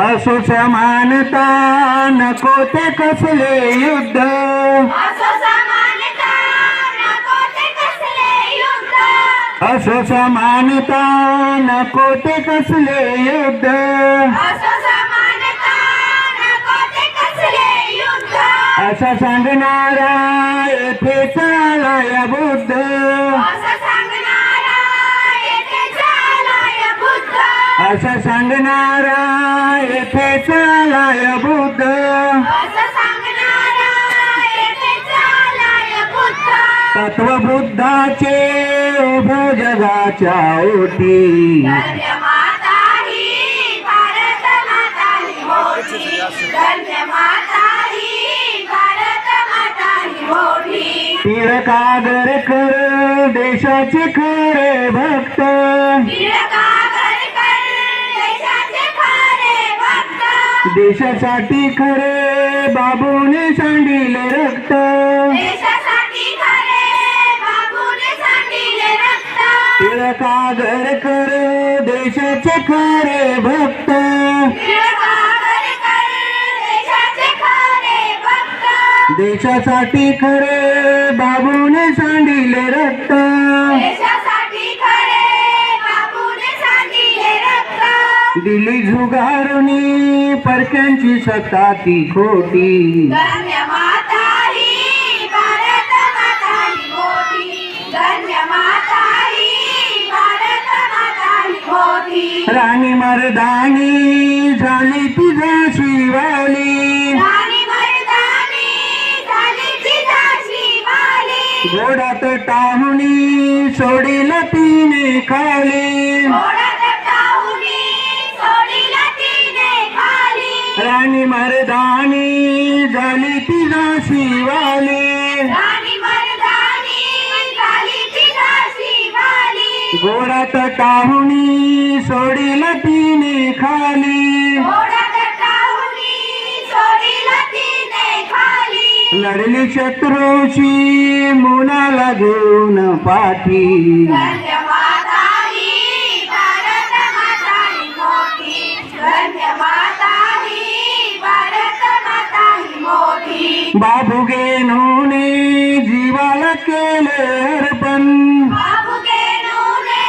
असो समानता नको ते कसले युद्ध असो समानता नको ते कसले युद्ध असो समानता नको ते कसले युद्ध असो समानता नको ते कसले युद्ध असं सांगणारा येथे चालाय बुद्ध असं सांगणारा येथे चालाय बुद्ध असं सांगणारा येथे चालाय बुद्ध असं सांगणारा येथे चालाय बुद्ध तत्वबुद्धाचे उभो जगाच्या ओटी धन्य माता ही भारत माता ही मोठी धन्य माता ही भारत माता ही मोठी टिळकागर कर देशाचे खरे भक्त टिळकागर कर देशाचे खरे भक्त देशासाठी खरे बाबूने सांडिले रक्त देशासाठी खरे बाबूने सांडिले रक्त टिळकागर कर देशाचे खरे भक्त टिळकागर कर देशाचे खरे भक्त देशासाठी खरे बाबूने सांडिले रक्त देशासाठी खरे बाबूने सांडिले रक्त दिली झुगारुनी परक्यांची सत्ता ती खोटी धन्य माता ही भारत माता ही मोठी धन्य माता ही भारत माता ही मोठी राणी मर्दानी झाली तुझा शिवाली राणी मर्दानी झाली जिजाची वाली घोडात टाहुणी सोडील तिने खाली घोडात टाहुनी सोडीला तिने खाली राणी मर्दानी झाली तुझा शिवाली राणी मर्दानी झाली जिजाची वाली घोडात टाहुणी सोडील तिने खाली घोडात टाहुनी सोडीला तिने खाली लढली शत्रूशी मुलाला घेऊन पाठी धन्य माता ही भारत माता ही मोठी धन्य माता ही भारत माता ही मोठी बाबू गेनूने जीवाला केले अर्पण बाबू गेनूने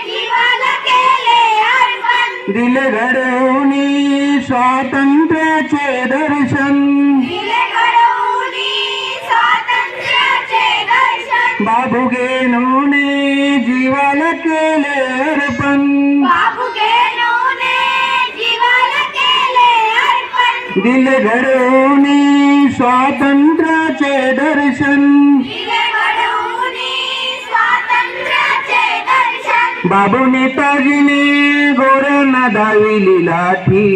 जीवाला केले अर्पण दिले घडवूनी स्वातंत्र्याचे दर्शन दिले घडवूनी स्वातंत्र्याचे दर्शन बाबू गेनूने जीवाला केले अर्पण बाबू गेनूने जीवाला केले अर्पण दिले घडवूनी स्वातंत्र्याचे दर्शन दिले घडवूनी स्वातंत्र्याचे दर्शन बाबू नेताजीने गोऱ्यांना दाविली लाठी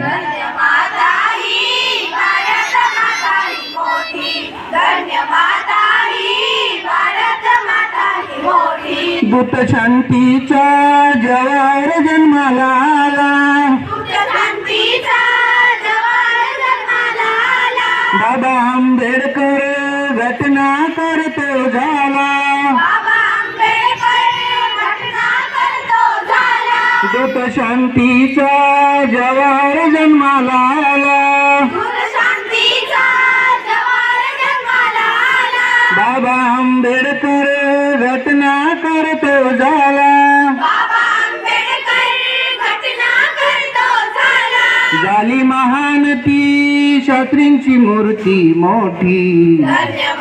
धन्य माता ही भारत माता ही मोठी धन्य माता ही भारत माता ही मोठी दूत शांतीचा जवार जन्माला आला दूत शांतीचा जवार जन्माला आला बाबा आंबेडकर घटना करतो झाला बाबा आंबेडकर घटना करतो झाला दूत शांतीचा जवार जन्माला आला दूत शांतीचा जवार जन्माला आला बाबा आंबेडकर घटना करतो झाला बाबा आंबेडकर घटना करतो झाला झाली महान ती शास्त्रींची मूर्ती मोठी धन्य